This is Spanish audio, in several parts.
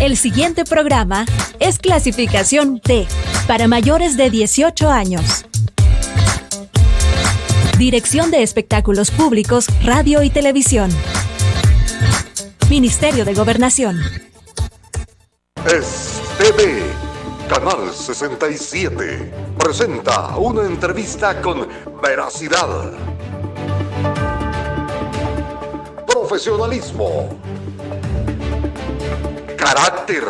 El siguiente programa es clasificación D, para mayores de 18 años. Dirección de Espectáculos Públicos, Radio y Televisión. Ministerio de Gobernación. Es TV, Canal 67, presenta una entrevista con veracidad, profesionalismo, carácter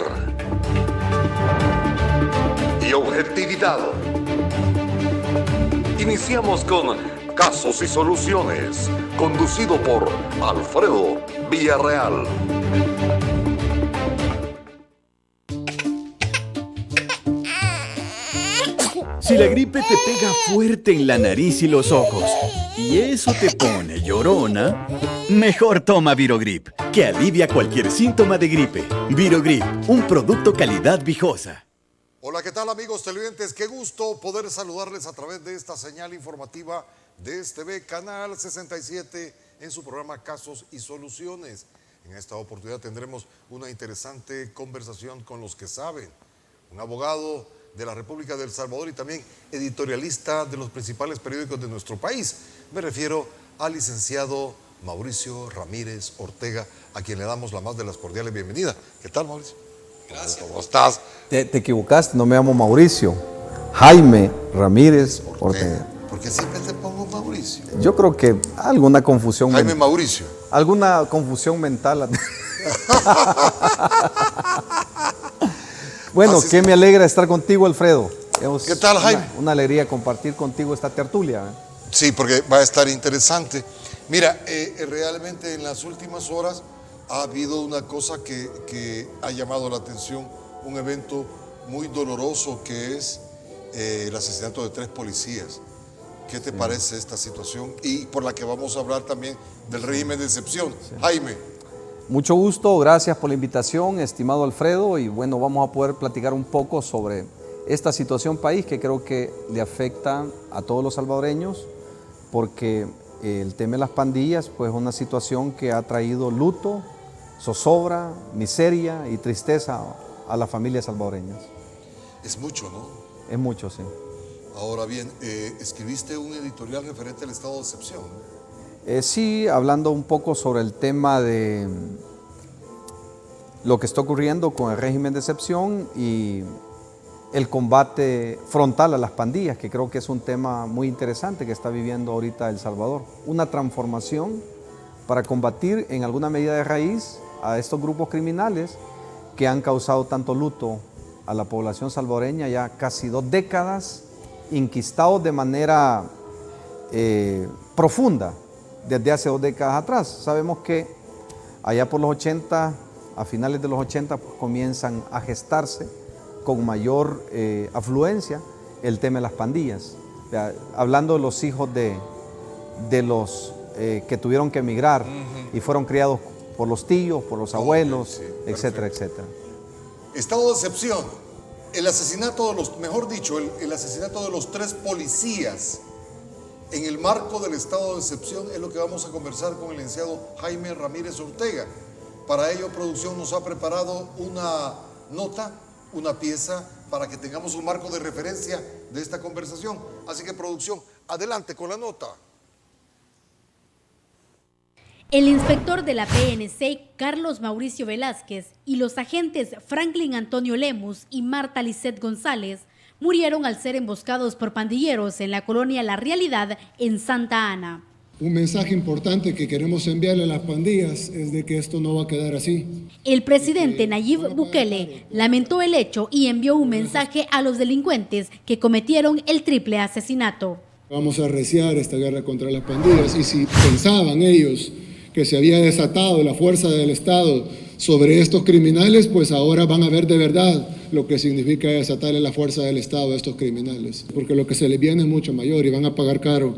y objetividad. Iniciamos con Casos y Soluciones, conducido por Alfredo Villarreal. Si la gripe te pega fuerte en la nariz y los ojos, y eso te pone llorona, mejor toma Virogrip, que alivia cualquier síntoma de gripe. Virogrip, un producto calidad Vijosa. Hola, ¿qué tal amigos televidentes? Qué gusto poder saludarles a través de esta señal informativa de TV Canal 67 en su programa Casos y Soluciones. En esta oportunidad tendremos una interesante conversación con los que saben. Un abogado de la República del Salvador y también editorialista de los principales periódicos de nuestro país. Me refiero al licenciado Mauricio Ramírez Ortega, a quien le damos la más de las cordiales bienvenidas. ¿Qué tal, Mauricio? Gracias. ¿Cómo estás? Te equivocaste, no me llamo Mauricio. Jaime Ramírez Ortega. ¿Por qué siempre te pongo Mauricio? Yo creo que alguna confusión. Jaime Mauricio. Alguna confusión mental. Bueno, qué me alegra estar contigo, Alfredo. ¿Qué tal, Jaime? Una alegría compartir contigo esta tertulia. Sí, porque va a estar interesante. Mira, realmente en las últimas horas ha habido una cosa que ha llamado la atención, un evento muy doloroso que es el asesinato de 3 policías. ¿Qué te parece esta situación? Y por la que vamos a hablar también del régimen de excepción. Sí. Jaime. Mucho gusto, gracias por la invitación, estimado Alfredo, y bueno, vamos a poder platicar un poco sobre esta situación país que creo que le afecta a todos los salvadoreños, porque el tema de las pandillas pues es una situación que ha traído luto, zozobra, miseria y tristeza a las familias salvadoreñas. Es mucho, ¿no? Es mucho, sí. Ahora bien, escribiste un editorial referente al estado de excepción, ¿no? Sí, hablando un poco sobre el tema de lo que está ocurriendo con el régimen de excepción y el combate frontal a las pandillas, que creo que es un tema muy interesante que está viviendo ahorita El Salvador. Una transformación para combatir en alguna medida de raíz a estos grupos criminales que han causado tanto luto a la población salvadoreña ya casi 2 décadas, inquistados de manera profunda desde hace 2 décadas atrás. Sabemos que allá por los 80, a finales de los 80, pues comienzan a gestarse con mayor afluencia el tema de las pandillas. O sea, hablando de los hijos de los que tuvieron que emigrar y fueron criados por los tíos, por los abuelos, sí, etcétera, etcétera. Estado de excepción, el asesinato de los, mejor dicho, el asesinato de los 3 policías en el marco del estado de excepción es lo que vamos a conversar con el licenciado Jaime Ramírez Ortega. Para ello, producción nos ha preparado una nota, una pieza, para que tengamos un marco de referencia de esta conversación. Así que, producción, adelante con la nota. El inspector de la PNC, Carlos Mauricio Velázquez, y los agentes Franklin Antonio Lemus y Marta Lisset González murieron al ser emboscados por pandilleros en la colonia La Realidad en Santa Ana. Un mensaje importante que queremos enviarle a las pandillas es de que esto no va a quedar así. El presidente Nayib Bukele lamentó el hecho y envió un mensaje a los delincuentes que cometieron el triple asesinato. Vamos a arreciar esta guerra contra las pandillas, y si pensaban ellos que se había desatado la fuerza del Estado sobre estos criminales, pues ahora van a ver de verdad lo que significa desatarle la fuerza del Estado a estos criminales, porque lo que se les viene es mucho mayor y van a pagar caro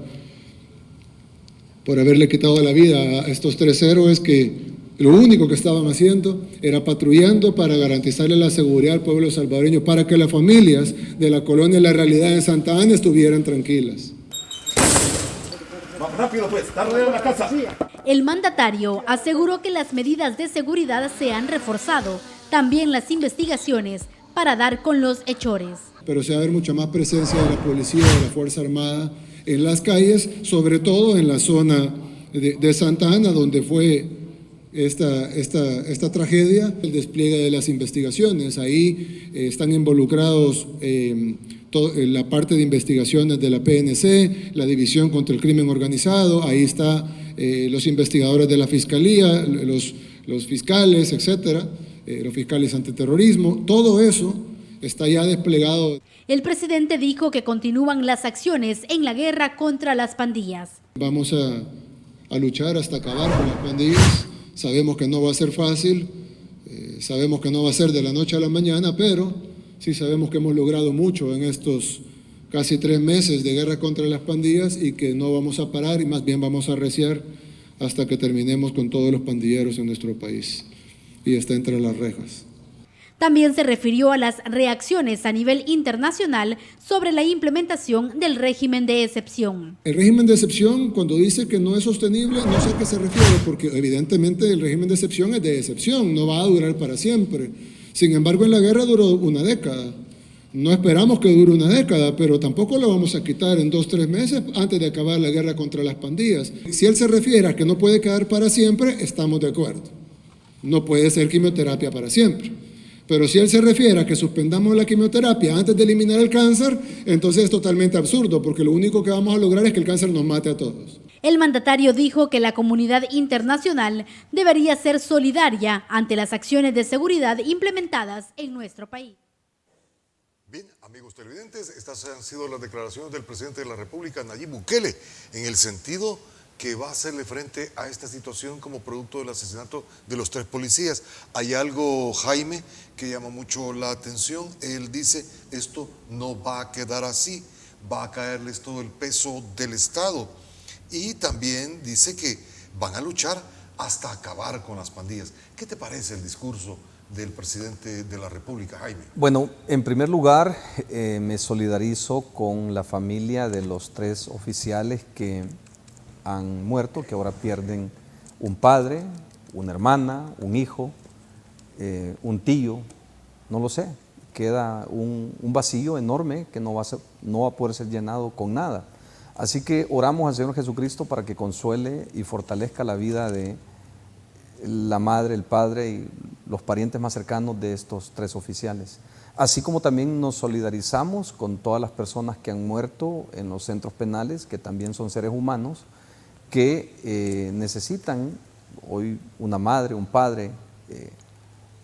por haberle quitado la vida a estos 3 héroes que lo único que estaban haciendo era patrullando para garantizarle la seguridad al pueblo salvadoreño, para que las familias de la colonia La Realidad en Santa Ana estuvieran tranquilas. Rápido pues, está rodeada la casa. El mandatario aseguró que las medidas de seguridad se han reforzado, también las investigaciones para dar con los hechores. Pero se va a ver mucha más presencia de la policía, de la Fuerza Armada en las calles, sobre todo en la zona de Santa Ana, donde fue esta tragedia, el despliegue de las investigaciones. Ahí están involucrados la parte de investigaciones de la PNC, la División contra el Crimen Organizado, ahí está los investigadores de la Fiscalía, los fiscales, etcétera, los fiscales antiterrorismo, todo eso está ya desplegado. El presidente dijo que continúan las acciones en la guerra contra las pandillas. Vamos a luchar hasta acabar con las pandillas. Sabemos que no va a ser fácil, sabemos que no va a ser de la noche a la mañana, pero sí sabemos que hemos logrado mucho en estos casi 3 meses de guerra contra las pandillas y que no vamos a parar y más bien vamos a arreciar hasta que terminemos con todos los pandilleros en nuestro país y está entre las rejas. También se refirió a las reacciones a nivel internacional sobre la implementación del régimen de excepción. El régimen de excepción, cuando dice que no es sostenible, no sé a qué se refiere, porque evidentemente el régimen de excepción es de excepción, no va a durar para siempre. Sin embargo, en la guerra duró 1 década. No esperamos que dure 1 década, pero tampoco lo vamos a quitar en 2 o 3 meses antes de acabar la guerra contra las pandillas. Si él se refiere a que no puede quedar para siempre, estamos de acuerdo. No puede ser quimioterapia para siempre. Pero si él se refiere a que suspendamos la quimioterapia antes de eliminar el cáncer, entonces es totalmente absurdo, porque lo único que vamos a lograr es que el cáncer nos mate a todos. El mandatario dijo que la comunidad internacional debería ser solidaria ante las acciones de seguridad implementadas en nuestro país. Bien, amigos televidentes, estas han sido las declaraciones del presidente de la República, Nayib Bukele, en el sentido que va a hacerle frente a esta situación como producto del asesinato de los 3 policías. Hay algo, Jaime, que llama mucho la atención. Él dice, esto no va a quedar así, va a caerles todo el peso del Estado. Y también dice que van a luchar hasta acabar con las pandillas. ¿Qué te parece el discurso del presidente de la República, Jaime? Bueno, en primer lugar, me solidarizo con la familia de los 3 oficiales que han muerto, que ahora pierden un padre, una hermana, un hijo, un tío, no lo sé. Queda un vacío enorme que no va a poder ser llenado con nada. Así que oramos al Señor Jesucristo para que consuele y fortalezca la vida de la madre, el padre y los parientes más cercanos de estos 3 oficiales. Así como también nos solidarizamos con todas las personas que han muerto en los centros penales, que también son seres humanos, que necesitan, hoy una madre, un padre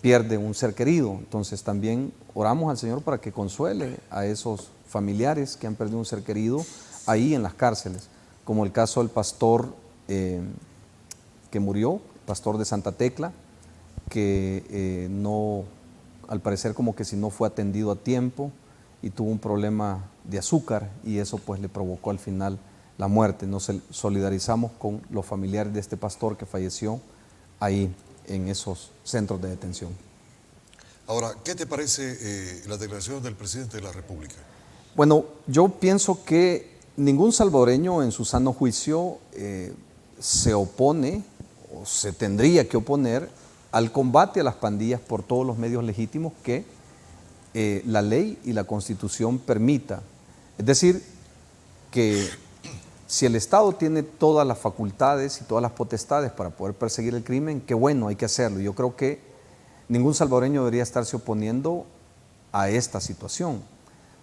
pierde un ser querido, entonces también oramos al Señor para que consuele a esos familiares que han perdido un ser querido ahí en las cárceles, como el caso del pastor que murió, pastor de Santa Tecla, que no, al parecer como que si no fue atendido a tiempo y tuvo un problema de azúcar y eso pues le provocó al final la muerte. Nos solidarizamos con los familiares de este pastor que falleció ahí en esos centros de detención. Ahora, ¿qué te parece las declaraciones del presidente de la República? Bueno, yo pienso que ningún salvadoreño en su sano juicio se opone o se tendría que oponer al combate a las pandillas por todos los medios legítimos que la ley y la Constitución permita. Es decir, que si el Estado tiene todas las facultades y todas las potestades para poder perseguir el crimen, qué bueno, hay que hacerlo. Yo creo que ningún salvadoreño debería estarse oponiendo a esta situación.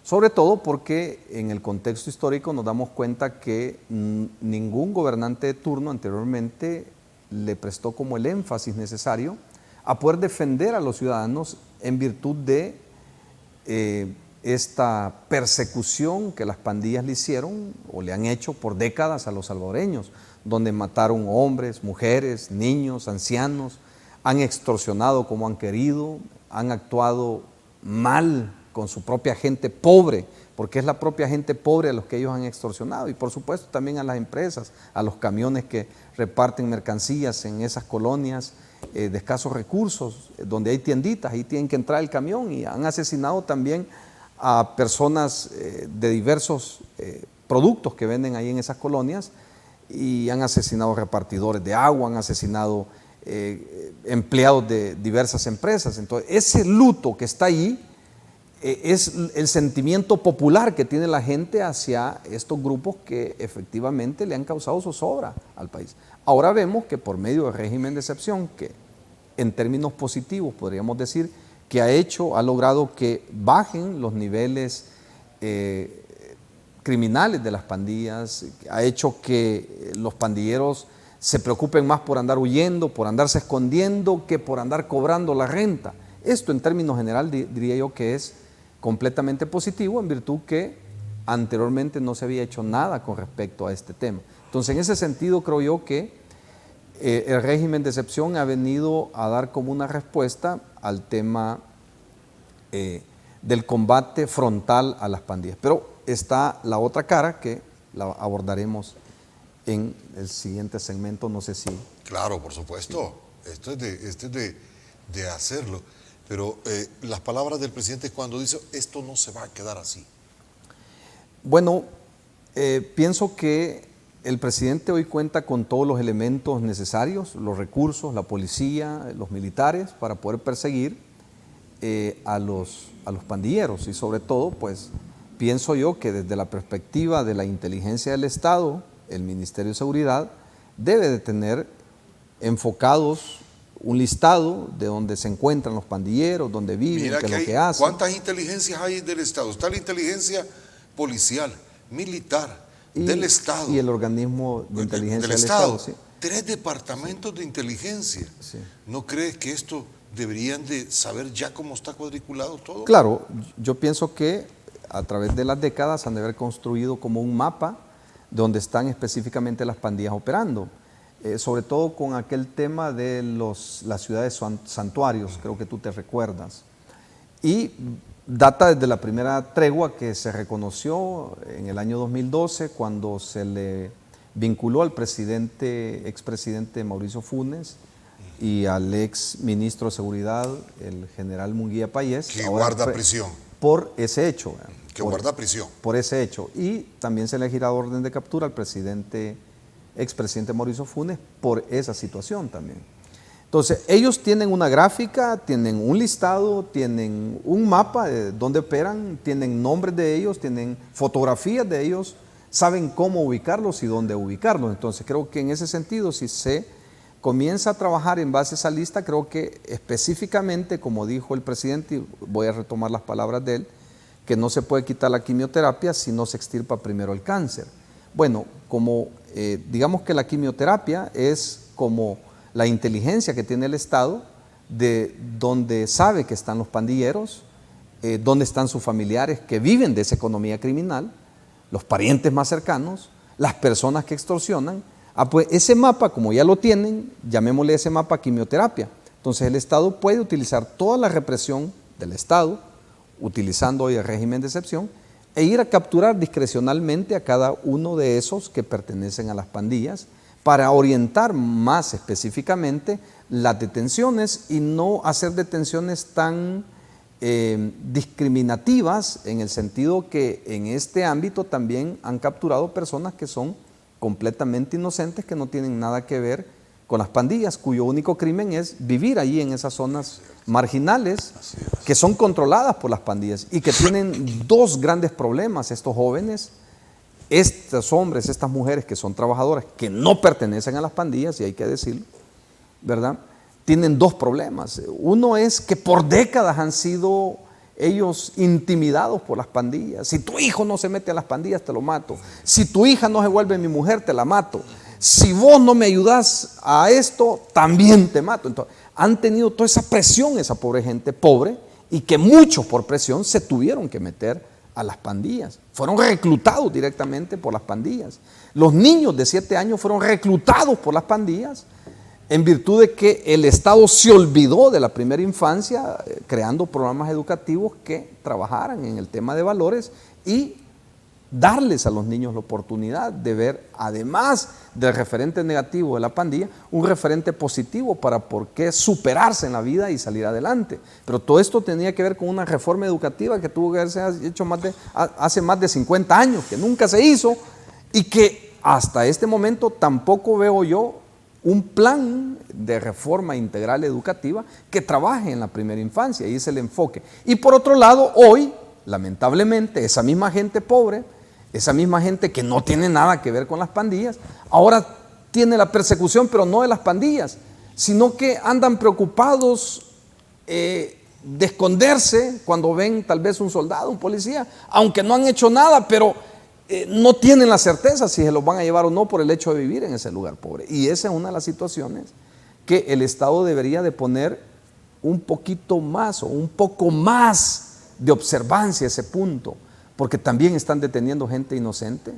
Sobre todo porque en el contexto histórico nos damos cuenta que ningún gobernante de turno anteriormente le prestó como el énfasis necesario a poder defender a los ciudadanos en virtud de esta persecución que las pandillas le hicieron o le han hecho por décadas a los salvadoreños, donde mataron hombres, mujeres, niños, ancianos, han extorsionado como han querido, han actuado mal con su propia gente pobre, porque es la propia gente pobre a los que ellos han extorsionado, y por supuesto también a las empresas, a los camiones que reparten mercancías en esas colonias de escasos recursos, donde hay tienditas, ahí tienen que entrar el camión, y han asesinado también a personas de diversos productos que venden ahí en esas colonias, y han asesinado repartidores de agua, han asesinado empleados de diversas empresas. Entonces, ese luto que está ahí es el sentimiento popular que tiene la gente hacia estos grupos que efectivamente le han causado zozobra al país. Ahora vemos que por medio del régimen de excepción, que en términos positivos podríamos decir que ha logrado que bajen los niveles criminales de las pandillas, ha hecho que los pandilleros se preocupen más por andar huyendo, por andarse escondiendo, que por andar cobrando la renta. Esto en términos general diría yo que es completamente positivo, en virtud que anteriormente no se había hecho nada con respecto a este tema. Entonces, en ese sentido creo yo que el régimen de excepción ha venido a dar como una respuesta al tema del combate frontal a las pandillas. Pero está la otra cara que la abordaremos en el siguiente segmento, no sé si... Claro, por supuesto, esto es de hacerlo, pero las palabras del presidente cuando dice esto no se va a quedar así. Bueno, pienso que el presidente hoy cuenta con todos los elementos necesarios, los recursos, la policía, los militares, para poder perseguir a los pandilleros, y sobre todo, pues, pienso yo que desde la perspectiva de la inteligencia del Estado, el Ministerio de Seguridad debe de tener enfocados un listado de donde se encuentran los pandilleros, donde viven, qué es lo que hacen. ¿Cuántas inteligencias hay del Estado? Está la inteligencia policial, militar, del Estado. Y el organismo de inteligencia del Estado. Sí. 3 departamentos de inteligencia. Sí. ¿No crees que esto deberían de saber ya cómo está cuadriculado todo? Claro, yo pienso que a través de las décadas han de haber construido como un mapa donde están específicamente las pandillas operando, sobre todo con aquel tema de las ciudades santuarios, creo que tú te recuerdas. Y data desde la primera tregua que se reconoció en el año 2012, cuando se le vinculó al expresidente Mauricio Funes y al ex ministro de Seguridad, el general Munguía Payés. Que guarda prisión. Por ese hecho. Que guarda prisión. Por ese hecho. Y también se le ha girado orden de captura al expresidente Mauricio Funes por esa situación también. Entonces, ellos tienen una gráfica, tienen un listado, tienen un mapa de dónde operan, tienen nombres de ellos, tienen fotografías de ellos, saben cómo ubicarlos y dónde ubicarlos. Entonces, creo que en ese sentido, si se comienza a trabajar en base a esa lista, creo que específicamente, como dijo el presidente, y voy a retomar las palabras de él, que no se puede quitar la quimioterapia si no se extirpa primero el cáncer. Bueno, como digamos que la quimioterapia es como la inteligencia que tiene el Estado, de donde sabe que están los pandilleros, donde están sus familiares que viven de esa economía criminal, los parientes más cercanos, las personas que extorsionan. Pues ese mapa, como ya lo tienen, llamémosle ese mapa quimioterapia. Entonces el Estado puede utilizar toda la represión del Estado, utilizando hoy el régimen de excepción, e ir a capturar discrecionalmente a cada uno de esos que pertenecen a las pandillas para orientar más específicamente las detenciones y no hacer detenciones tan discriminativas, en el sentido que en este ámbito también han capturado personas que son completamente inocentes, que no tienen nada que ver con las pandillas, cuyo único crimen es vivir allí en esas zonas marginales que son controladas por las pandillas y que tienen dos grandes problemas estos jóvenes, estos hombres, estas mujeres que son trabajadoras, que no pertenecen a las pandillas, y hay que decirlo, ¿verdad? Tienen dos problemas. Uno es que por décadas han sido ellos intimidados por las pandillas. Si tu hijo no se mete a las pandillas, te lo mato. Si tu hija no se vuelve mi mujer, te la mato. Si vos no me ayudás a esto, también te mato. Entonces, han tenido toda esa presión, esa pobre gente pobre, y que muchos por presión se tuvieron que meter a las pandillas. Fueron reclutados directamente por las pandillas. Los niños de 7 años fueron reclutados por las pandillas en virtud de que el Estado se olvidó de la primera infancia, creando programas educativos que trabajaran en el tema de valores y darles a los niños la oportunidad de ver, además del referente negativo de la pandilla, un referente positivo para por qué superarse en la vida y salir adelante. Pero todo esto tenía que ver con una reforma educativa que tuvo que haberse hecho hace más de 50 años, que nunca se hizo, y que hasta este momento tampoco veo yo un plan de reforma integral educativa que trabaje en la primera infancia, y es el enfoque. Y por otro lado, hoy, lamentablemente, esa misma gente pobre, esa misma gente que no tiene nada que ver con las pandillas, ahora tiene la persecución, pero no de las pandillas, sino que andan preocupados de esconderse cuando ven tal vez un soldado, un policía, aunque no han hecho nada, pero no tienen la certeza si se los van a llevar o no por el hecho de vivir en ese lugar pobre. Y esa es una de las situaciones que el Estado debería de poner un poquito más o un poco más de observancia a ese punto, porque también están deteniendo gente inocente,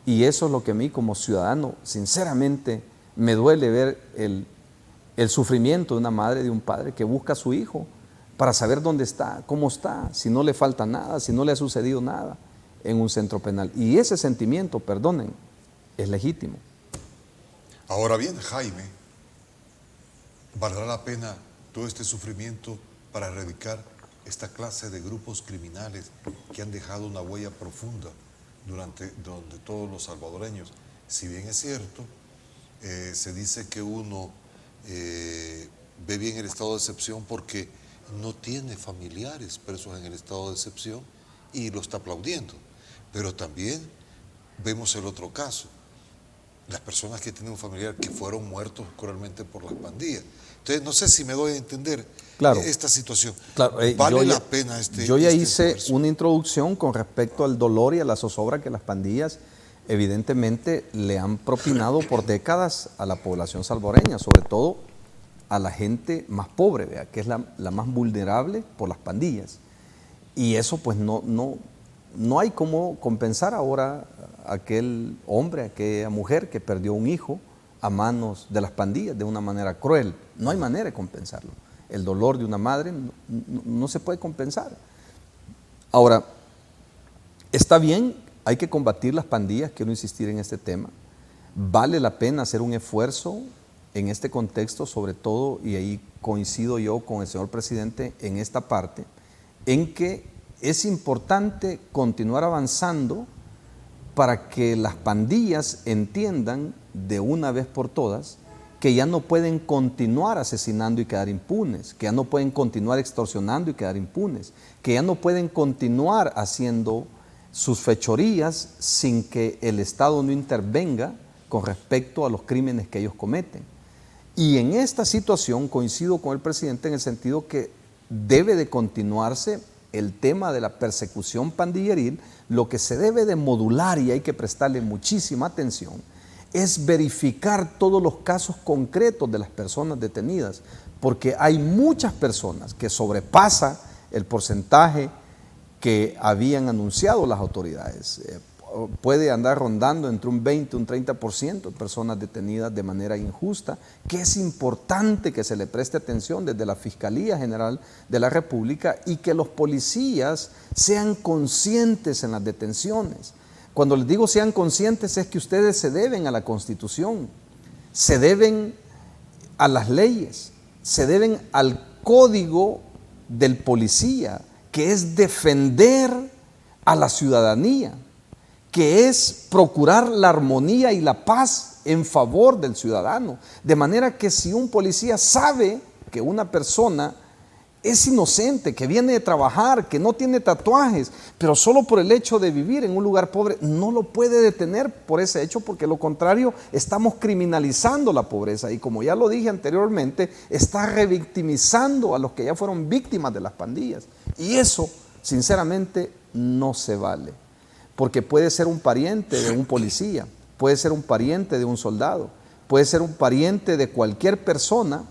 y eso es lo que a mí como ciudadano sinceramente me duele ver el sufrimiento de una madre, de un padre que busca a su hijo para saber dónde está, cómo está, si no le falta nada, si no le ha sucedido nada en un centro penal. Y ese sentimiento, perdonen, es legítimo. Ahora bien, Jaime, ¿valdrá la pena todo este sufrimiento para erradicar esta clase de grupos criminales que han dejado una huella profunda donde todos los salvadoreños? Si bien es cierto, se dice que uno ve bien el estado de excepción porque no tiene familiares presos en el estado de excepción y lo está aplaudiendo, pero también vemos el otro caso, las personas que tienen un familiar que fueron muertos cruelmente por las pandillas. Entonces no sé si me doy a entender esta situación. Claro, ¿Vale la pena yo ya este hice esfuerzo? una introducción con respecto al dolor y a la zozobra que las pandillas evidentemente le han propinado por décadas a la población salvadoreña, sobre todo a la gente más pobre, ¿vea? Que es la más vulnerable por las pandillas. Y eso pues no hay cómo compensar ahora a aquel hombre, a aquella mujer que perdió un hijo a manos de las pandillas de una manera cruel. No hay manera de compensarlo. El dolor de una madre no se puede compensar. Ahora, está bien, hay que combatir las pandillas, quiero insistir en este tema. Vale la pena hacer un esfuerzo en este contexto, sobre todo, y ahí coincido yo con el señor presidente en esta parte, en que es importante continuar avanzando para que las pandillas entiendan de una vez por todas que ya no pueden continuar asesinando y quedar impunes, que ya no pueden continuar extorsionando y quedar impunes, que ya no pueden continuar haciendo sus fechorías sin que el Estado no intervenga con respecto a los crímenes que ellos cometen. Y en esta situación coincido con el presidente en el sentido que debe de continuarse el tema de la persecución pandilleril. Lo que se debe de modular, y hay que prestarle muchísima atención, es verificar todos los casos concretos de las personas detenidas, porque hay muchas personas que sobrepasa el porcentaje que habían anunciado las autoridades. Puede andar rondando entre un 20 y un 30% de personas detenidas de manera injusta, que es importante que se le preste atención desde la Fiscalía General de la República y que los policías sean conscientes en las detenciones. Cuando les digo sean conscientes es que ustedes se deben a la Constitución, se deben a las leyes, se deben al código del policía, que es defender a la ciudadanía, que es procurar la armonía y la paz en favor del ciudadano. De manera que si un policía sabe que una persona es inocente, que viene de trabajar, que no tiene tatuajes, pero solo por el hecho de vivir en un lugar pobre, no lo puede detener por ese hecho, porque lo contrario, estamos criminalizando la pobreza y, como ya lo dije anteriormente, está revictimizando a los que ya fueron víctimas de las pandillas. Y eso, sinceramente, no se vale. Porque puede ser un pariente de un policía, puede ser un pariente de un soldado, puede ser un pariente de cualquier persona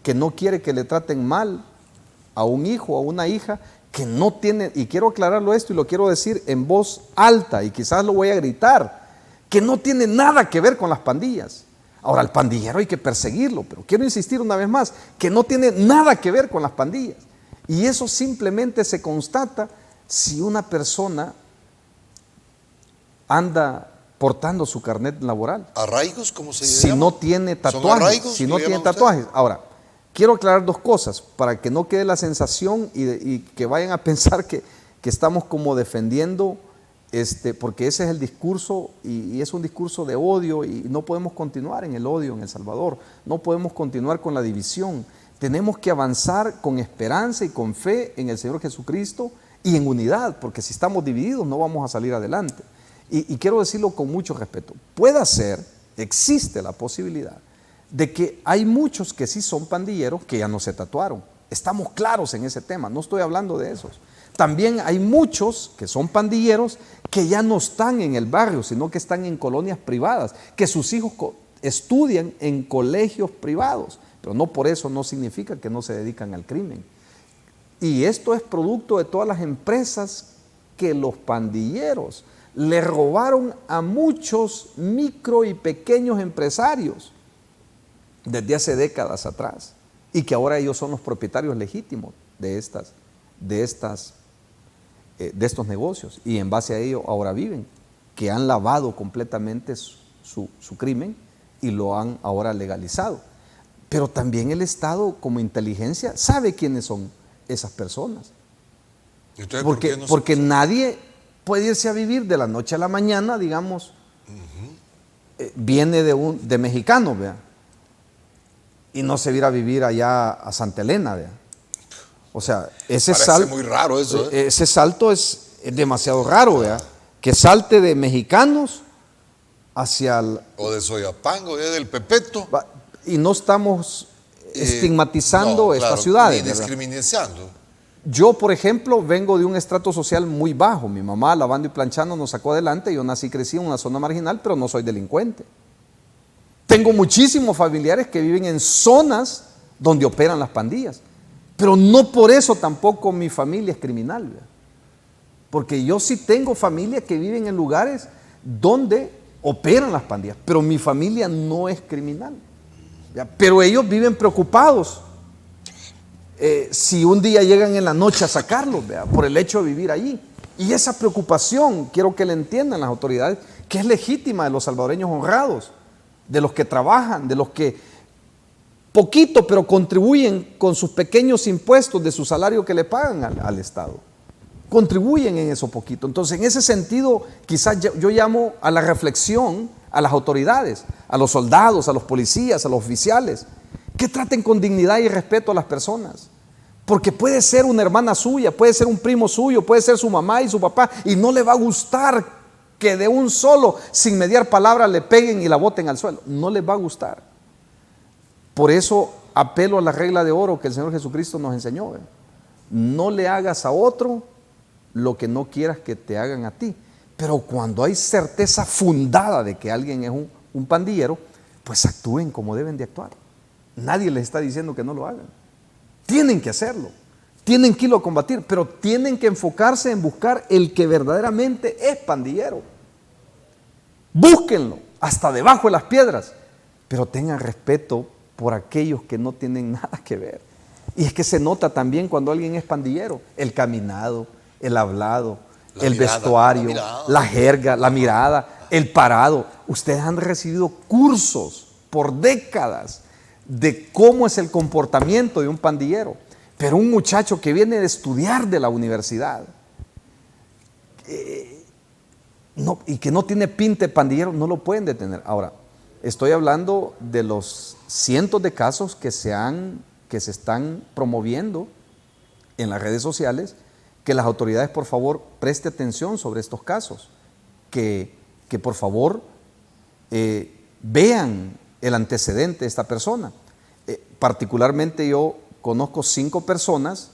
que no quiere que le traten mal a un hijo o a una hija, que no tiene, y quiero aclararlo esto y lo quiero decir en voz alta y quizás lo voy a gritar, que no tiene nada que ver con las pandillas. Ahora, al pandillero hay que perseguirlo, pero quiero insistir una vez más, que no tiene nada que ver con las pandillas. Y eso simplemente se constata si una persona anda portando su carnet laboral. ¿Arraigos? ¿Cómo se llama? Si no tiene tatuajes. ¿Arraigos, si no tiene tatuajes. Ahora, quiero aclarar dos cosas para que no quede la sensación y que vayan a pensar que estamos como defendiendo porque ese es el discurso y es un discurso de odio y no podemos continuar en el odio en El Salvador, no podemos continuar con la división. Tenemos que avanzar con esperanza y con fe en el Señor Jesucristo y en unidad, porque si estamos divididos no vamos a salir adelante. Y quiero decirlo con mucho respeto, puede ser, existe la posibilidad de que hay muchos que sí son pandilleros que ya no se tatuaron. Estamos claros en ese tema, no estoy hablando de esos. También hay muchos que son pandilleros que ya no están en el barrio, sino que están en colonias privadas, que sus hijos estudian en colegios privados, pero no por eso no significa que no se dedican al crimen. Y esto es producto de todas las empresas que los pandilleros le robaron a muchos micro y pequeños empresarios desde hace décadas atrás y que ahora ellos son los propietarios legítimos de estos negocios y en base a ello ahora viven, que han lavado completamente su crimen y lo han ahora legalizado. Pero también el Estado como inteligencia sabe quiénes son esas personas. Entonces, porque nadie puede irse a vivir de la noche a la mañana, digamos, viene de mexicano, vea, y no se va a ir a vivir allá a Santa Elena, vea. O sea, ese salto muy raro eso, ¿eh? Ese salto es demasiado raro, vea, que salte de mexicanos hacia o de Soyapango, del Pepeto. Y no estamos estigmatizando no, estas claro, ciudades, ni ¿verdad? discriminando. Yo, por ejemplo, vengo de un estrato social muy bajo. Mi mamá, lavando y planchando, nos sacó adelante. Yo nací y crecí en una zona marginal, pero no soy delincuente. Tengo muchísimos familiares que viven en zonas donde operan las pandillas, pero no por eso tampoco mi familia es criminal, ¿verdad? Porque yo sí tengo familia que viven en lugares donde operan las pandillas, pero mi familia no es criminal, ¿ya? Pero ellos viven preocupados si un día llegan en la noche a sacarlos, ¿verdad? Por el hecho de vivir allí. Y esa preocupación, quiero que la entiendan las autoridades, que es legítima de los salvadoreños honrados, de los que trabajan, de los que poquito pero contribuyen con sus pequeños impuestos de su salario que le pagan al Estado. Contribuyen en eso poquito. Entonces, en ese sentido, quizás yo llamo a la reflexión a las autoridades, a los soldados, a los policías, a los oficiales, que traten con dignidad y respeto a las personas. Porque puede ser una hermana suya, puede ser un primo suyo, puede ser su mamá y su papá, y no le va a gustar que de un solo, sin mediar palabra, le peguen y la boten al suelo. No les va a gustar. Por eso apelo a la regla de oro que el Señor Jesucristo nos enseñó. No le hagas a otro lo que no quieras que te hagan a ti. Pero cuando hay certeza fundada de que alguien es un pandillero, pues actúen como deben de actuar. Nadie les está diciendo que no lo hagan. Tienen que hacerlo. Tienen que irlo a combatir, pero tienen que enfocarse en buscar el que verdaderamente es pandillero. Búsquenlo hasta debajo de las piedras, pero tengan respeto por aquellos que no tienen nada que ver. Y es que se nota también cuando alguien es pandillero, el caminado, el hablado, el vestuario, la jerga, la mirada, el parado. Ustedes han recibido cursos por décadas de cómo es el comportamiento de un pandillero. Pero un muchacho que viene de estudiar de la universidad y que no tiene pinte pandillero, no lo pueden detener. Ahora, estoy hablando de los cientos de casos que se están promoviendo en las redes sociales, que las autoridades por favor preste atención sobre estos casos, que por favor vean el antecedente de esta persona. Particularmente yo conozco 5 personas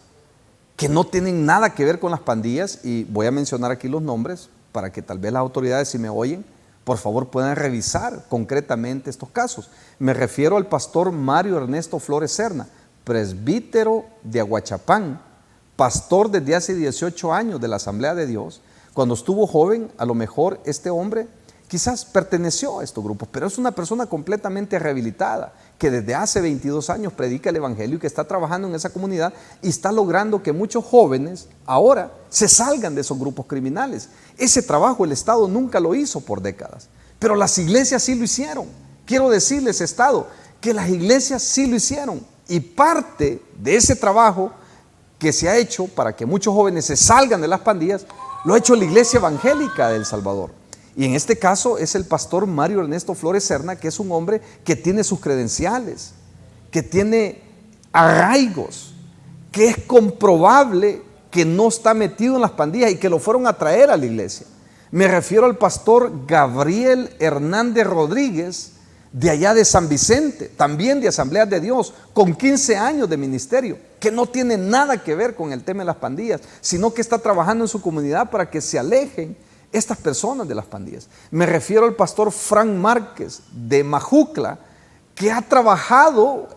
que no tienen nada que ver con las pandillas y voy a mencionar aquí los nombres para que tal vez las autoridades, si me oyen, por favor puedan revisar concretamente estos casos. Me refiero al pastor Mario Ernesto Flores Serna, presbítero de Aguachapán, pastor desde hace 18 años de la Asamblea de Dios. Cuando estuvo joven, a lo mejor este hombre quizás perteneció a estos grupos, pero es una persona completamente rehabilitada, que desde hace 22 años predica el Evangelio y que está trabajando en esa comunidad y está logrando que muchos jóvenes ahora se salgan de esos grupos criminales. Ese trabajo el Estado nunca lo hizo por décadas, pero las iglesias sí lo hicieron. Quiero decirles, Estado, que las iglesias sí lo hicieron y parte de ese trabajo que se ha hecho para que muchos jóvenes se salgan de las pandillas, lo ha hecho la Iglesia Evangélica de El Salvador. Y en este caso es el pastor Mario Ernesto Flores Serna, que es un hombre que tiene sus credenciales, que tiene arraigos, que es comprobable que no está metido en las pandillas y que lo fueron a traer a la iglesia. Me refiero al pastor Gabriel Hernández Rodríguez, de allá de San Vicente, también de Asambleas de Dios, con 15 años de ministerio, que no tiene nada que ver con el tema de las pandillas, sino que está trabajando en su comunidad para que se alejen estas personas de las pandillas. Me refiero al pastor Frank Márquez de Majucla, que ha trabajado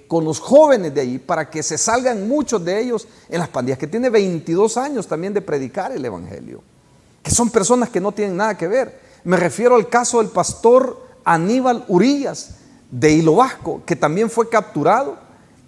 con los jóvenes de allí para que se salgan muchos de ellos en las pandillas, que tiene 22 años también de predicar el evangelio, que son personas que no tienen nada que ver. Me refiero al caso del pastor Aníbal Urías de Hilo Vasco, que también fue capturado,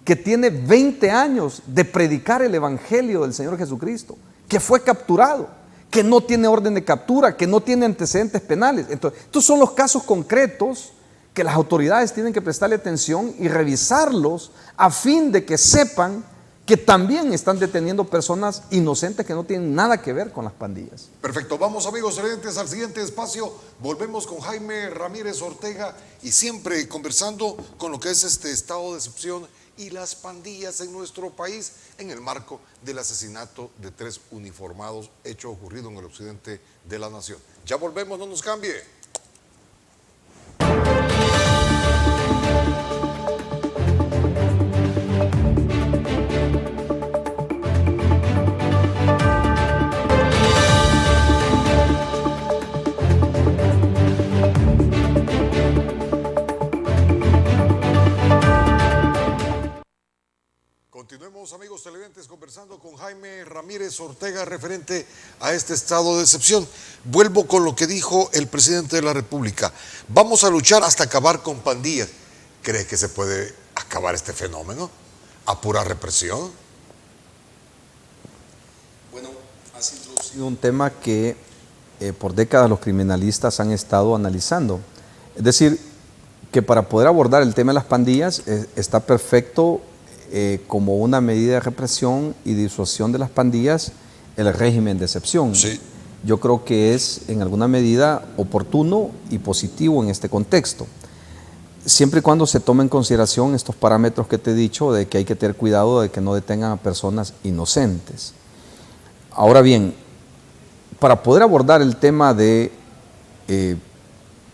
que tiene 20 años de predicar el evangelio del Señor Jesucristo, que fue capturado, que no tiene orden de captura, que no tiene antecedentes penales. Entonces, estos son los casos concretos que las autoridades tienen que prestarle atención y revisarlos a fin de que sepan que también están deteniendo personas inocentes que no tienen nada que ver con las pandillas. Perfecto, vamos amigos televidentes al siguiente espacio. Volvemos con Jaime Ramírez Ortega y siempre conversando con lo que es este estado de excepción y las pandillas en nuestro país en el marco del asesinato de 3 uniformados, hecho ocurrido en el occidente de la nación. Ya volvemos, no nos cambie. Continuemos amigos televidentes conversando con Jaime Ramírez Ortega referente a este estado de excepción. Vuelvo con lo que dijo el presidente de la República. Vamos a luchar hasta acabar con pandillas. ¿Cree que se puede acabar este fenómeno a pura represión? Bueno, has introducido un tema que por décadas los criminalistas han estado analizando. Es decir, que para poder abordar el tema de las pandillas está perfecto como una medida de represión y disuasión de las pandillas el régimen de excepción. Sí. Yo creo que es en alguna medida oportuno y positivo en este contexto, siempre y cuando se tome en consideración estos parámetros que te he dicho, de que hay que tener cuidado de que no detengan a personas inocentes. Ahora bien, para poder abordar el tema de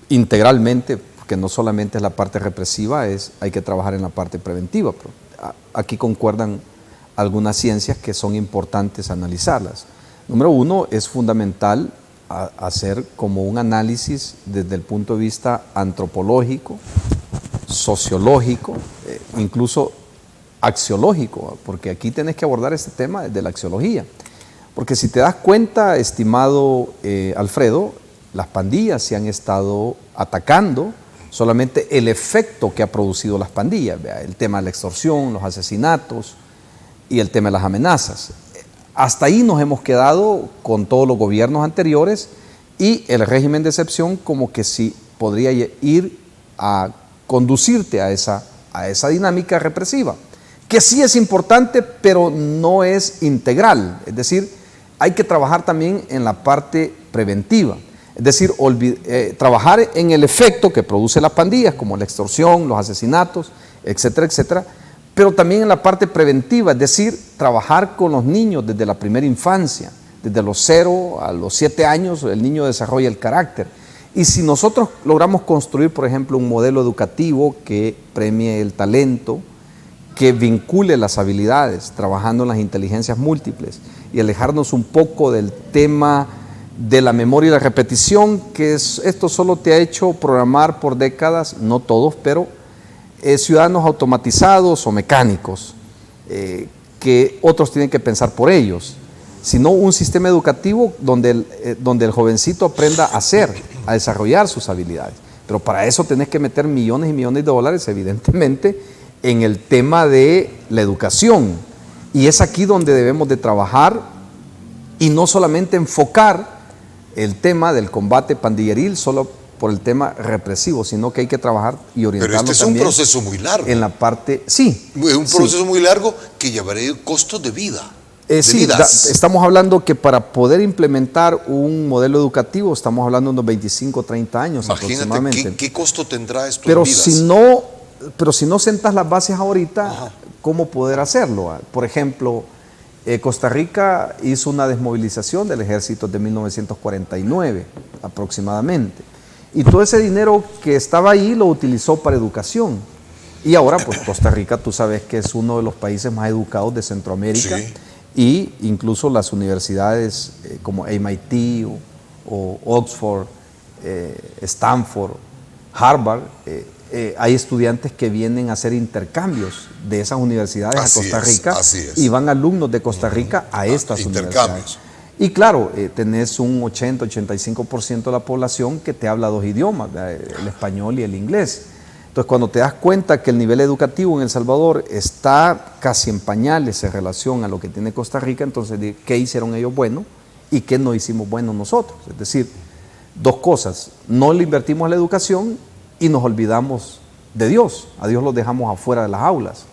integralmente, porque no solamente es la parte represiva, hay que trabajar en la parte preventiva. Pero aquí concuerdan algunas ciencias que son importantes analizarlas. Número uno, es fundamental hacer como un análisis desde el punto de vista antropológico, sociológico, incluso axiológico, porque aquí tenés que abordar este tema de la axiología. Porque si te das cuenta, estimado Alfredo, las pandillas se han estado atacando solamente el efecto que ha producido las pandillas, el tema de la extorsión, los asesinatos y el tema de las amenazas. Hasta ahí nos hemos quedado con todos los gobiernos anteriores y el régimen de excepción como que sí podría ir a conducirte a esa dinámica represiva, que sí es importante, pero no es integral. Es decir, hay que trabajar también en la parte preventiva. Es decir, trabajar en el efecto que produce las pandillas, como la extorsión, los asesinatos, etcétera, etcétera, pero también en la parte preventiva, es decir, trabajar con los niños desde la primera infancia, desde los 0 a los 7 años, el niño desarrolla el carácter. Y si nosotros logramos construir, por ejemplo, un modelo educativo que premie el talento, que vincule las habilidades, trabajando en las inteligencias múltiples y alejarnos un poco del tema de la memoria y la repetición, que esto solo te ha hecho programar por décadas, no todos, pero ciudadanos automatizados o mecánicos, que otros tienen que pensar por ellos, sino un sistema educativo donde el jovencito aprenda a hacer, a desarrollar sus habilidades. Pero para eso tenés que meter millones y millones de dólares, evidentemente, en el tema de la educación. Y es aquí donde debemos de trabajar y no solamente enfocar el tema del combate pandilleril solo por el tema represivo, sino que hay que trabajar y orientarnos. Pero este es un proceso muy largo. En la parte, sí. Un proceso muy largo que llevará costos de vida. Sí, estamos hablando que para poder implementar un modelo educativo estamos hablando de unos 25, 30 años. Imagínate aproximadamente. ¿qué costo tendrá esto Pero en vidas? pero si no sentas las bases ahorita, ¿cómo poder hacerlo? Por ejemplo, Costa Rica hizo una desmovilización del ejército de 1949 aproximadamente. Y todo ese dinero que estaba ahí lo utilizó para educación. Y ahora, pues Costa Rica, tú sabes que es uno de los países más educados de Centroamérica. Sí. Y incluso las universidades como MIT o Oxford, Stanford, Harvard, hay estudiantes que vienen a hacer intercambios de esas universidades a Costa Rica y van alumnos de Costa Rica a estas universidades. Y claro, tenés un 80-85% de la población que te habla dos idiomas, el español y el inglés. Entonces, cuando te das cuenta que el nivel educativo en El Salvador está casi en pañales en relación a lo que tiene Costa Rica, entonces, ¿qué hicieron ellos bueno y qué no hicimos bueno nosotros? Es decir, dos cosas, no le invertimos a la educación y nos olvidamos de Dios. A Dios los dejamos afuera de las aulas.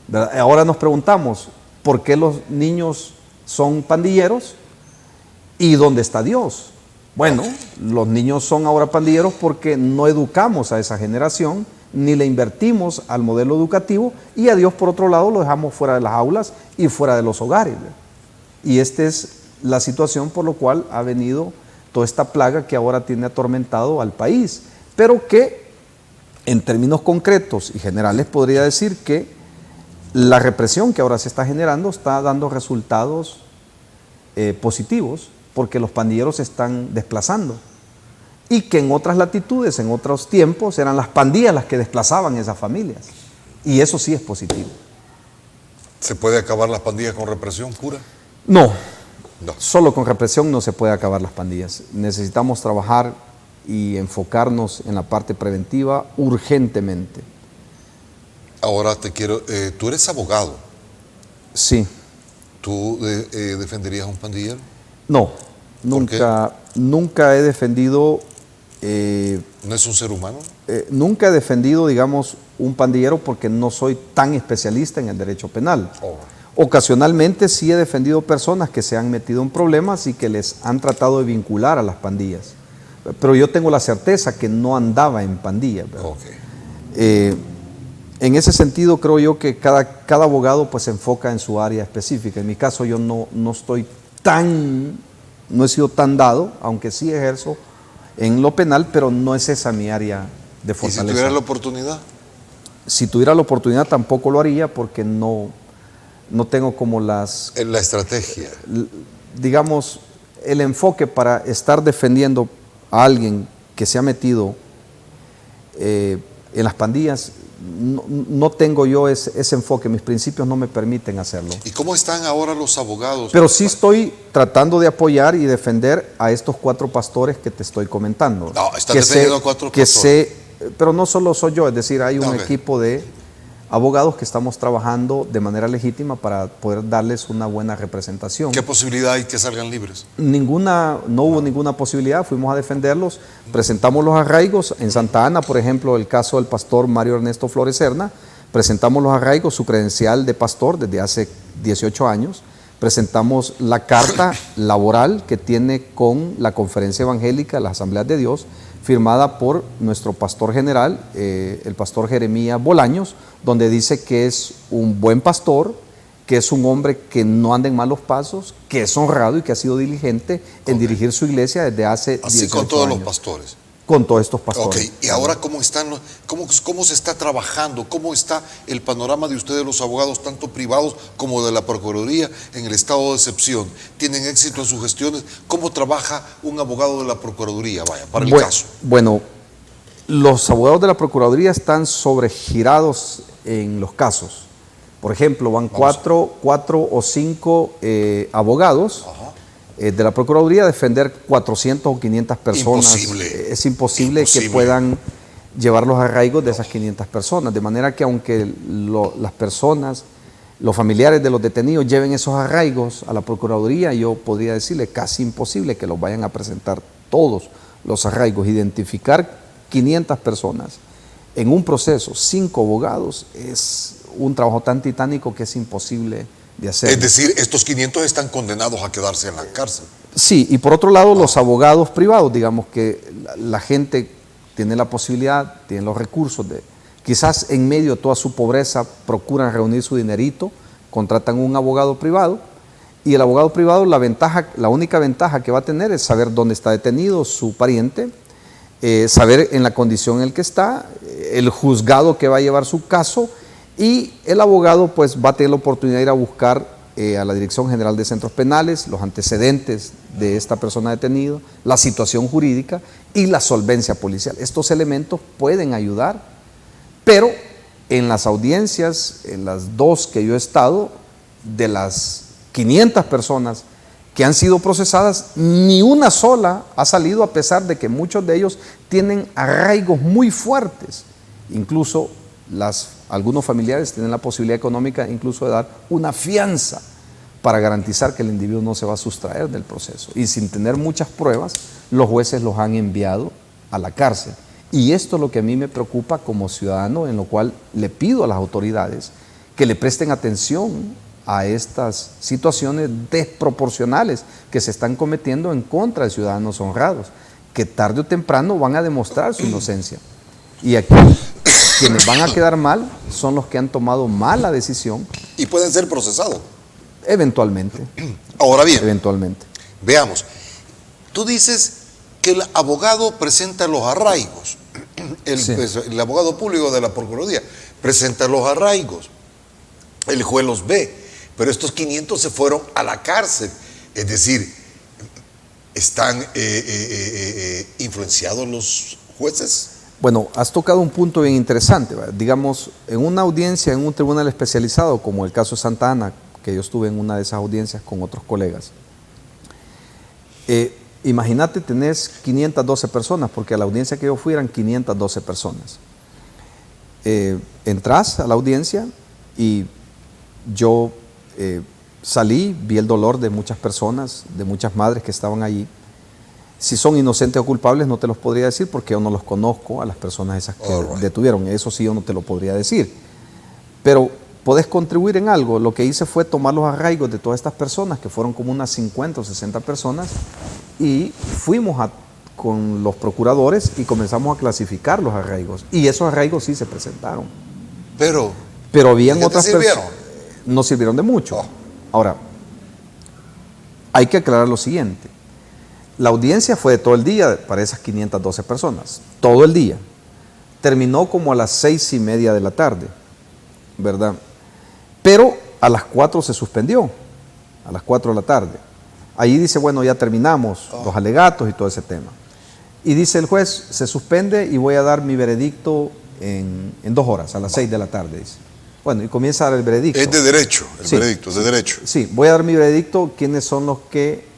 ¿Verdad? Ahora nos preguntamos, ¿por qué los niños son pandilleros y dónde está Dios? Bueno, los niños son ahora pandilleros porque no educamos a esa generación, ni le invertimos al modelo educativo, y a Dios por otro lado lo dejamos fuera de las aulas y fuera de los hogares. Y esta es la situación por lo cual ha venido toda esta plaga que ahora tiene atormentado al país, pero que en términos concretos y generales podría decir que la represión que ahora se está generando está dando resultados positivos, porque los pandilleros se están desplazando, y que en otras latitudes, en otros tiempos, eran las pandillas las que desplazaban esas familias, y eso sí es positivo. ¿Se puede acabar las pandillas con represión, cura? No, solo con represión no se puede acabar las pandillas. Necesitamos trabajar y enfocarnos en la parte preventiva urgentemente. Ahora te quiero, tú eres abogado. Sí. ¿Tú defenderías a un pandillero? No, nunca he defendido... ¿No es un ser humano? Nunca he defendido, digamos, un pandillero porque no soy tan especialista en el derecho penal. Ocasionalmente sí he defendido personas que se han metido en problemas y que les han tratado de vincular a las pandillas. Pero yo tengo la certeza que no andaba en pandilla. En ese sentido creo yo que cada abogado pues se enfoca en su área específica. En mi caso yo no he sido tan dado, aunque sí ejerzo en lo penal, pero no es esa mi área de fortaleza. ¿Y si tuvieras la oportunidad? Si tuviera la oportunidad tampoco lo haría porque no tengo como la estrategia. Digamos, el enfoque para estar defendiendo a alguien que se ha metido en las pandillas. No tengo yo ese enfoque, mis principios no me permiten hacerlo. ¿Y cómo están ahora los abogados? Pero sí estoy tratando de apoyar y defender a estos 4 pastores que te estoy comentando. No, estás defendiendo a 4 pastores. Pero no solo soy yo, es decir, hay un equipo de abogados que estamos trabajando de manera legítima para poder darles una buena representación. ¿Qué posibilidad hay que salgan libres? No hubo ninguna posibilidad, fuimos a defenderlos, presentamos los arraigos. En Santa Ana, por ejemplo, el caso del pastor Mario Ernesto Flores Serna, presentamos los arraigos, su credencial de pastor desde hace 18 años, presentamos la carta laboral que tiene con la Conferencia Evangélica de las Asambleas de Dios, firmada por nuestro pastor general, el pastor Jeremías Bolaños, donde dice que es un buen pastor, que es un hombre que no anda en malos pasos, que es honrado y que ha sido diligente en dirigir su iglesia desde hace 18 años. Así con todos los pastores. Con todos estos pastores. Ok, y ahora ¿cómo se está trabajando? ¿Cómo está el panorama de ustedes los abogados, tanto privados como de la Procuraduría, en el estado de excepción? ¿Tienen éxito en sus gestiones? ¿Cómo trabaja un abogado de la Procuraduría, para el caso? Bueno, los abogados de la Procuraduría están sobregirados en los casos. Por ejemplo, van cuatro o cinco abogados de la Procuraduría a defender 400 o 500 personas. Es imposible que puedan llevar los arraigos de esas 500 personas. De manera que aunque las personas, los familiares de los detenidos lleven esos arraigos a la Procuraduría, yo podría decirle casi imposible que los vayan a presentar todos los arraigos. Identificar 500 personas en un proceso, 5 abogados, es un trabajo tan titánico que es imposible de hacer. Es decir, estos 500 están condenados a quedarse en la cárcel. Sí, y por otro lado, los abogados privados, digamos que la gente tiene la posibilidad, tiene los recursos de, quizás en medio de toda su pobreza, procuran reunir su dinerito, contratan un abogado privado, y el abogado privado, la única ventaja que va a tener es saber dónde está detenido su pariente, saber en la condición en la que está, el juzgado que va a llevar su caso, y el abogado pues va a tener la oportunidad de ir a buscar a la Dirección General de Centros Penales los antecedentes de esta persona detenida, la situación jurídica y la solvencia policial. Estos elementos pueden ayudar, pero en las audiencias, en las 2 que yo he estado, de las 500 personas que han sido procesadas, ni una sola ha salido, a pesar de que muchos de ellos tienen arraigos muy fuertes. Incluso algunos familiares tienen la posibilidad económica incluso de dar una fianza para garantizar que el individuo no se va a sustraer del proceso. Y sin tener muchas pruebas, los jueces los han enviado a la cárcel. Y esto es lo que a mí me preocupa como ciudadano, en lo cual le pido a las autoridades que le presten atención a estas situaciones desproporcionales que se están cometiendo en contra de ciudadanos honrados, que tarde o temprano van a demostrar su inocencia. Y aquí quienes van a quedar mal son los que han tomado mala decisión. Y pueden ser procesados. Eventualmente. Ahora bien, Eventualmente. veamos. Tú dices que el abogado presenta los arraigos. El abogado público de la Procuraduría presenta los arraigos. El juez los ve. Pero estos 500 se fueron a la cárcel. Es decir, ¿están influenciados los jueces? Bueno, has tocado un punto bien interesante, ¿verdad? Digamos, en una audiencia, en un tribunal especializado, como el caso de Santa Ana, que yo estuve en una de esas audiencias con otros colegas, imagínate, tenés 512 personas, porque a la audiencia que yo fui eran 512 personas. Entrás a la audiencia y yo salí, vi el dolor de muchas personas, de muchas madres que estaban allí. Si son inocentes o culpables no te los podría decir, porque yo no los conozco a las personas esas que detuvieron. Eso sí yo no te lo podría decir. Pero podés contribuir en algo. Lo que hice fue tomar los arraigos de todas estas personas, que fueron como unas 50 o 60 personas, y fuimos con los procuradores y comenzamos a clasificar los arraigos. Y esos arraigos sí se presentaron. Pero habían otras personas. No sirvieron de mucho. Ahora, hay que aclarar lo siguiente. La audiencia fue de todo el día para esas 512 personas, todo el día. Terminó como a las 6:30 de la tarde, ¿verdad? Pero a las 4 se suspendió, a las 4 de la tarde. Ahí dice, bueno, ya terminamos los alegatos y todo ese tema. Y dice el juez, se suspende y voy a dar mi veredicto en 2 horas, a las 6 de la tarde, dice. Bueno, y comienza a dar el veredicto. Es de derecho, el veredicto es de derecho. Sí, voy a dar mi veredicto, quiénes son los que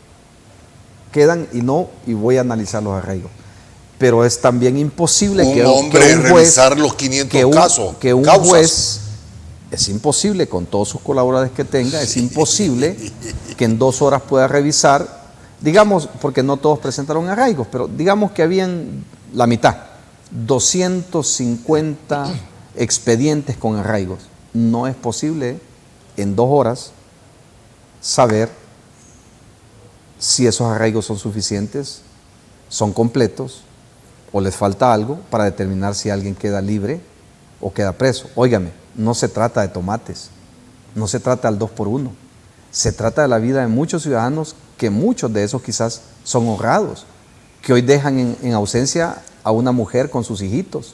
quedan y voy a analizar los arraigos. Pero es también imposible que un juez revisar los 500 casos. Que un juez, es imposible, con todos sus colaboradores que tenga, es imposible que en 2 horas pueda revisar, digamos, porque no todos presentaron arraigos, pero digamos que habían la mitad, 250 expedientes con arraigos. No es posible en 2 horas saber si esos arraigos son suficientes, son completos o les falta algo para determinar si alguien queda libre o queda preso. Óigame, no se trata de tomates, no se trata del 2 por 1, se trata de la vida de muchos ciudadanos, que muchos de esos quizás son honrados, que hoy dejan en ausencia a una mujer con sus hijitos,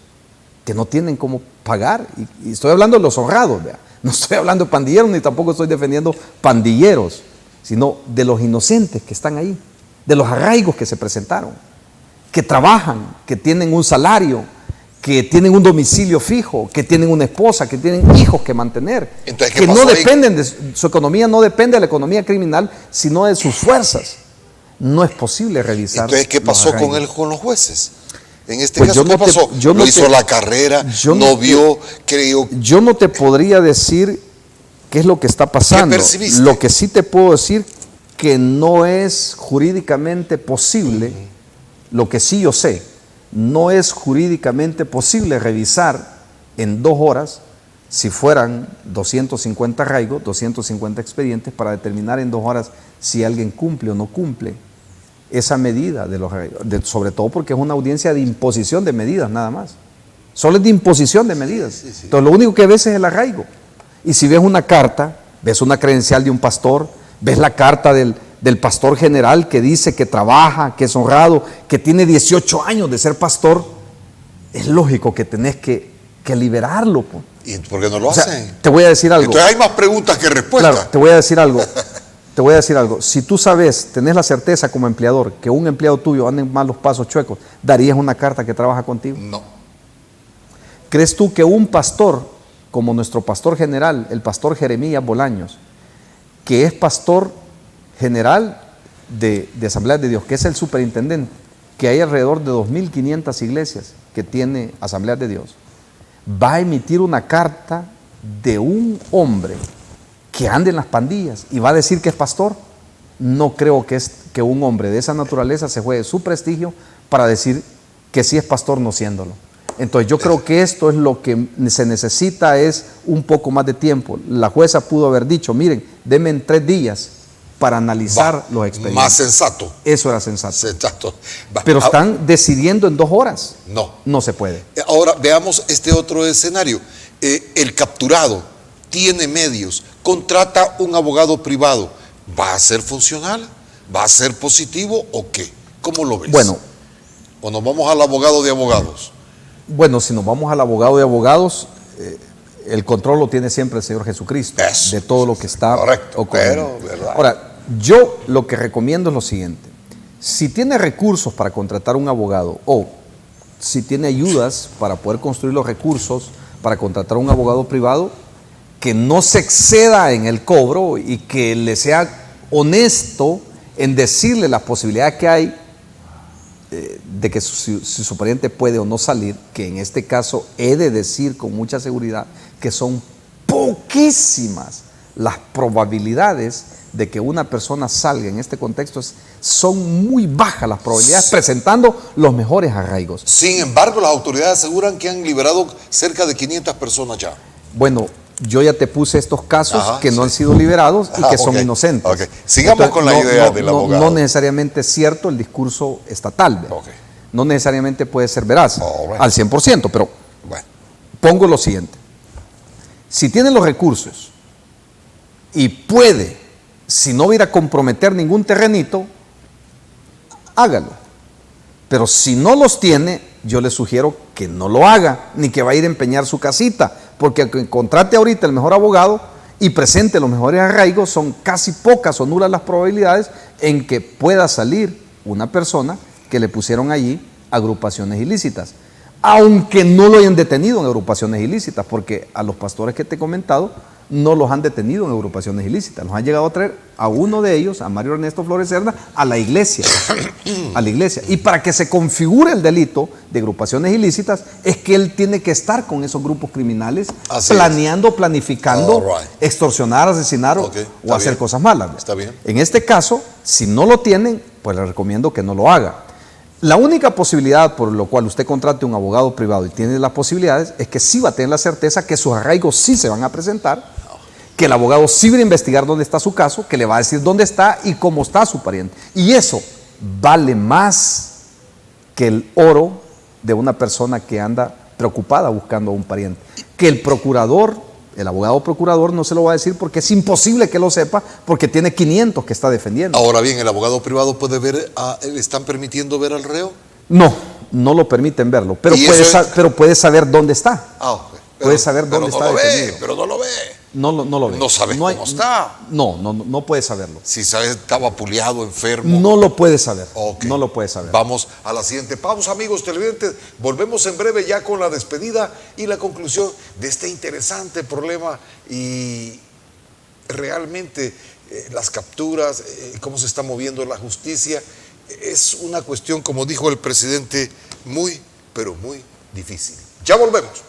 que no tienen cómo pagar. Y estoy hablando de los honrados, ¿vea? No estoy hablando de pandilleros, ni tampoco estoy defendiendo pandilleros, sino de los inocentes que están ahí, de los arraigos que se presentaron, que trabajan, que tienen un salario, que tienen un domicilio fijo, que tienen una esposa, que tienen hijos que mantener. Entonces, que no dependen de su economía, no depende de la economía criminal, sino de sus fuerzas. No es posible revisar. Entonces, ¿qué pasó con los jueces? En este Pues caso, ¿qué pasó? No hizo la carrera, no vio, creyó. Yo no te podría decir qué es lo que está pasando. ¿Qué percibiste? Lo que sí te puedo decir, que no es jurídicamente posible, lo que sí yo sé, no es jurídicamente posible revisar en 2 horas si fueran 250 arraigos, 250 expedientes para determinar en 2 horas si alguien cumple o no cumple esa medida de los arraigos, sobre todo porque es una audiencia de imposición de medidas nada más. Solo es de imposición de medidas. Sí. Entonces lo único que ves es el arraigo. Y si ves una carta, ves una credencial de un pastor, ves la carta del pastor general que dice que trabaja, que es honrado, que tiene 18 años de ser pastor, es lógico que tenés que liberarlo. Po. ¿Y por qué no lo O sea, hacen? te voy a decir algo. Entonces hay más preguntas que respuestas. Claro, te voy a decir algo. Te voy a decir algo. Si tú sabes, tenés la certeza como empleador que un empleado tuyo anda en malos pasos chuecos, ¿darías una carta que trabaja contigo? No. ¿Crees tú que un pastor, como nuestro pastor general, el pastor Jeremías Bolaños, que es pastor general de Asamblea de Dios, que es el superintendente, que hay alrededor de 2.500 iglesias que tiene Asamblea de Dios, va a emitir una carta de un hombre que ande en las pandillas y va a decir que es pastor? No creo que un hombre de esa naturaleza se juegue su prestigio para decir que sí es pastor no siéndolo. Entonces yo creo que esto es lo que se necesita, es un poco más de tiempo. La jueza pudo haber dicho, miren, denme 3 días para analizar los expedientes. Más sensato. Eso era sensato. Sensato. Va. Pero están decidiendo en 2 horas. No. No se puede. Ahora veamos este otro escenario. El capturado tiene medios, contrata un abogado privado. ¿Va a ser funcional? ¿Va a ser positivo o qué? ¿Cómo lo ves? Bueno. O nos vamos al abogado de abogados. Bueno, si nos vamos al abogado de abogados, el control lo tiene siempre el Señor Jesucristo. Eso. De todo lo que está Correcto, ocurriendo. pero, ¿verdad? Ahora, yo lo que recomiendo es lo siguiente. Si tiene recursos para contratar un abogado o si tiene ayudas para poder construir los recursos para contratar un abogado privado, que no se exceda en el cobro y que le sea honesto en decirle las posibilidades que hay de que su pariente puede o no salir, que en este caso he de decir con mucha seguridad que son poquísimas las probabilidades de que una persona salga en este contexto. Son muy bajas las probabilidades, presentando los mejores arraigos. Sin embargo, las autoridades aseguran que han liberado cerca de 500 personas ya. Bueno, yo ya te puse estos casos que no han sido liberados y que son inocentes. Okay. Sigamos con la idea del abogado. No necesariamente es cierto el discurso estatal. Okay. No necesariamente puede ser veraz Right. al 100%, pero Bueno. pongo lo siguiente. Si tiene los recursos y puede, si no va a ir a comprometer ningún terrenito, hágalo. Pero si no los tiene, yo le sugiero que no lo haga, ni que va a ir a empeñar su casita, porque aunque contrate ahorita el mejor abogado y presente los mejores arraigos, son casi pocas o nulas las probabilidades en que pueda salir una persona que le pusieron allí agrupaciones ilícitas, aunque no lo hayan detenido en agrupaciones ilícitas, porque a los pastores que te he comentado no los han detenido en agrupaciones ilícitas, los han llegado a traer a uno de ellos, a Mario Ernesto Flores Cerda, a la iglesia, y para que se configure el delito de agrupaciones ilícitas es que él tiene que estar con esos grupos criminales, planeando, planificando, extorsionar, asesinar o hacer cosas malas. Está bien. En este caso, si no lo tienen, pues le recomiendo que no lo haga. La única posibilidad por lo cual usted contrate un abogado privado y tiene las posibilidades es que sí va a tener la certeza que sus arraigos sí se van a presentar, que el abogado sí va a investigar dónde está su caso, que le va a decir dónde está y cómo está su pariente. Y eso vale más que el oro de una persona que anda preocupada buscando a un pariente. Que el procurador, el abogado procurador no se lo va a decir porque es imposible que lo sepa, porque tiene 500 que está defendiendo. Ahora bien, ¿el abogado privado puede ver, están permitiendo ver al reo? No, no lo permiten verlo, pero puede saber dónde está. Puede saber dónde está detenido. Pero no lo ve. No lo ve. No sabe cómo está. No puede saberlo. Si sabe, estaba apuleado, enfermo. No lo puede saber. Okay. No lo puede saber. Vamos a la siguiente pausa, amigos televidentes. Volvemos en breve ya con la despedida y la conclusión de este interesante problema y realmente las capturas, cómo se está moviendo la justicia. Es una cuestión, como dijo el presidente, muy, pero muy difícil. Ya volvemos.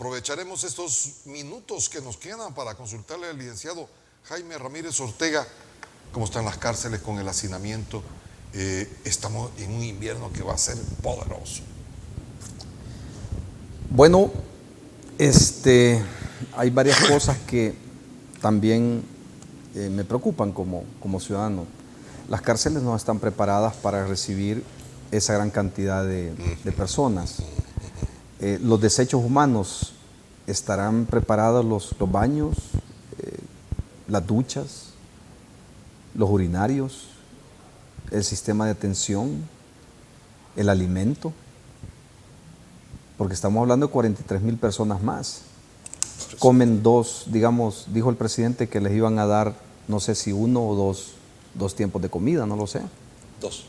aprovecharemos estos minutos que nos quedan para consultarle al licenciado Jaime Ramírez Ortega cómo están las cárceles con el hacinamiento. Estamos en un invierno que va a ser poderoso. Bueno, hay varias cosas que también me preocupan como ciudadano. Las cárceles no están preparadas para recibir esa gran cantidad de personas. Los desechos humanos, ¿estarán preparados los baños, las duchas, los urinarios, el sistema de atención, el alimento? Porque estamos hablando de 43,000 personas más. Comen dos, digamos, dijo el presidente que les iban a dar, no sé si 1 o 2 tiempos de comida, no lo sé. 2.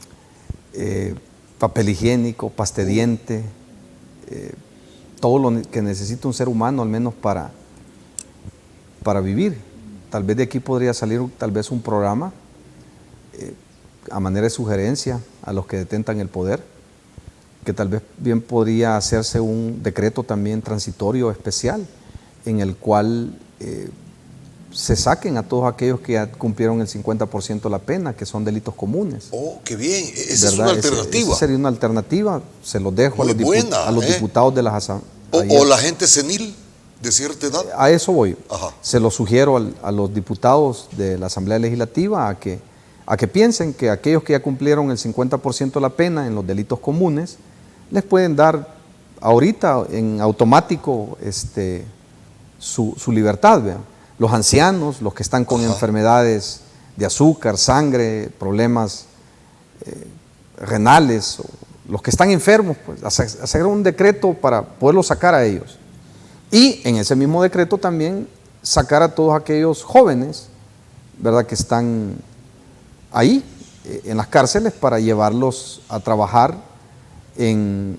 Papel higiénico, pasta de diente, todo lo que necesita un ser humano al menos para vivir. Tal vez de aquí podría salir tal vez un programa a manera de sugerencia a los que detentan el poder, que tal vez bien podría hacerse un decreto también transitorio especial en el cual se saquen a todos aquellos que ya cumplieron el 50% de la pena, que son delitos comunes. Oh, qué bien, esa es una alternativa. Esa sería una alternativa, se los dejo a los diputados de las asambleas. O la gente senil de cierta edad. A eso voy. Ajá. Se lo sugiero a los diputados de la Asamblea Legislativa a que piensen que aquellos que ya cumplieron el 50% de la pena en los delitos comunes, les pueden dar ahorita en automático su libertad, vean. Los ancianos, los que están con enfermedades de azúcar, sangre, problemas renales, o los que están enfermos, pues hacer un decreto para poderlos sacar a ellos. Y en ese mismo decreto también sacar a todos aquellos jóvenes, ¿verdad?, que están ahí en las cárceles para llevarlos a trabajar en,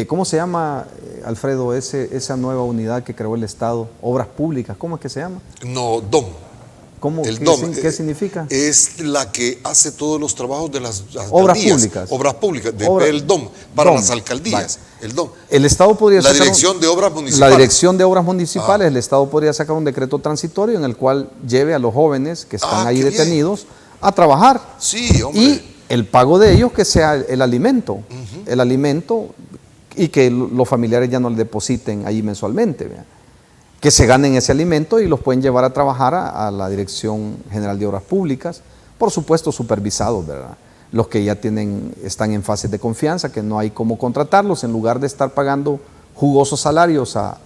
¿cómo se llama, Alfredo, esa nueva unidad que creó el Estado? Obras públicas, ¿cómo es que se llama? No, DOM. ¿Cómo? El DOM. ¿Qué significa? Es la que hace todos los trabajos de las obras alcaldías. Públicas. Obras públicas, el DOM, para las alcaldías. Vale. El DOM. El Estado podría sacar Dirección de Obras Municipales. La Dirección de Obras Municipales, el Estado podría sacar un decreto transitorio en el cual lleve a los jóvenes que están ahí detenidos a trabajar. Sí, hombre. Y el pago de ellos que sea el alimento. El alimento, y que los familiares ya no le depositen ahí mensualmente, ¿verdad? Que se ganen ese alimento y los pueden llevar a trabajar a la Dirección General de Obras Públicas, por supuesto supervisados, ¿verdad? Los que ya están en fases de confianza, que no hay cómo contratarlos, en lugar de estar pagando jugosos salarios a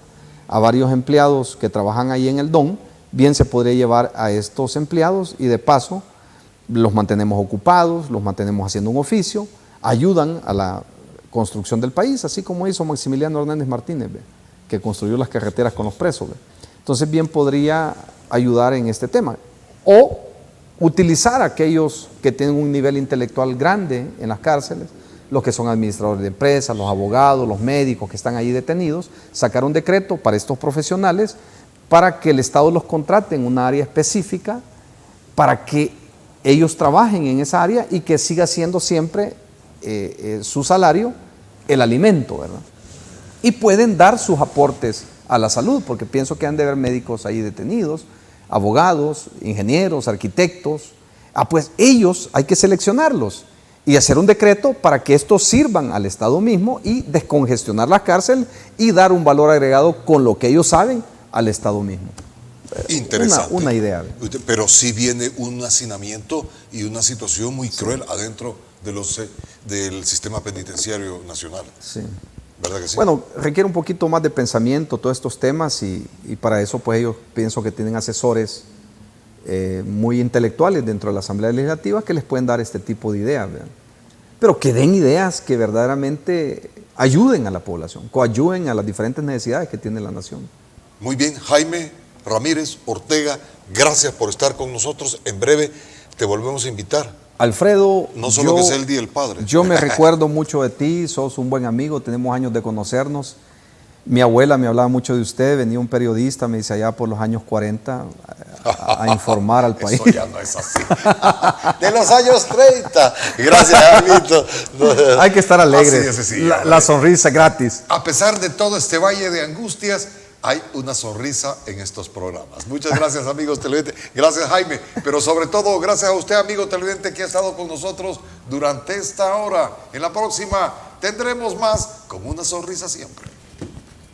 varios empleados que trabajan ahí en el DON, bien se podría llevar a estos empleados y de paso los mantenemos ocupados, los mantenemos haciendo un oficio, ayudan a la construcción del país, así como hizo Maximiliano Hernández Martínez, ¿ve?, que construyó las carreteras con los presos, ¿ve? Entonces bien podría ayudar en este tema. O utilizar a aquellos que tienen un nivel intelectual grande en las cárceles, los que son administradores de empresas, los abogados, los médicos que están ahí detenidos, sacar un decreto para estos profesionales para que el Estado los contrate en una área específica, para que ellos trabajen en esa área y que siga siendo siempre su salario el alimento, ¿verdad? Y pueden dar sus aportes a la salud, porque pienso que han de haber médicos ahí detenidos, abogados, ingenieros, arquitectos. Pues ellos hay que seleccionarlos y hacer un decreto para que estos sirvan al Estado mismo y descongestionar la cárcel y dar un valor agregado con lo que ellos saben al Estado mismo. Interesante. Una idea. Pero sí viene un hacinamiento y una situación muy cruel adentro del sistema penitenciario nacional. Sí. ¿Verdad que sí? Bueno, requiere un poquito más de pensamiento todos estos temas y para eso pues ellos pienso que tienen asesores muy intelectuales dentro de la Asamblea Legislativa que les pueden dar este tipo de ideas, ¿verdad? Pero que den ideas que verdaderamente ayuden a la población, coayuden a las diferentes necesidades que tiene la nación. Muy bien, Jaime Ramírez Ortega, gracias por estar con nosotros. En breve te volvemos a invitar. Alfredo, no solo que sea el Día del Padre. Yo me recuerdo mucho de ti, sos un buen amigo, tenemos años de conocernos. Mi abuela me hablaba mucho de usted, venía un periodista, me dice allá por los años 40, a informar al país. Eso ya no es así. De los años 30. Gracias, Jaimito. Hay que estar alegres. Así es, sí, la sonrisa gratis. A pesar de todo este valle de angustias, hay una sonrisa en estos programas. Muchas gracias, amigos televidentes. Gracias, Jaime. Pero sobre todo, gracias a usted, amigo televidente, que ha estado con nosotros durante esta hora. En la próxima tendremos más con una sonrisa siempre.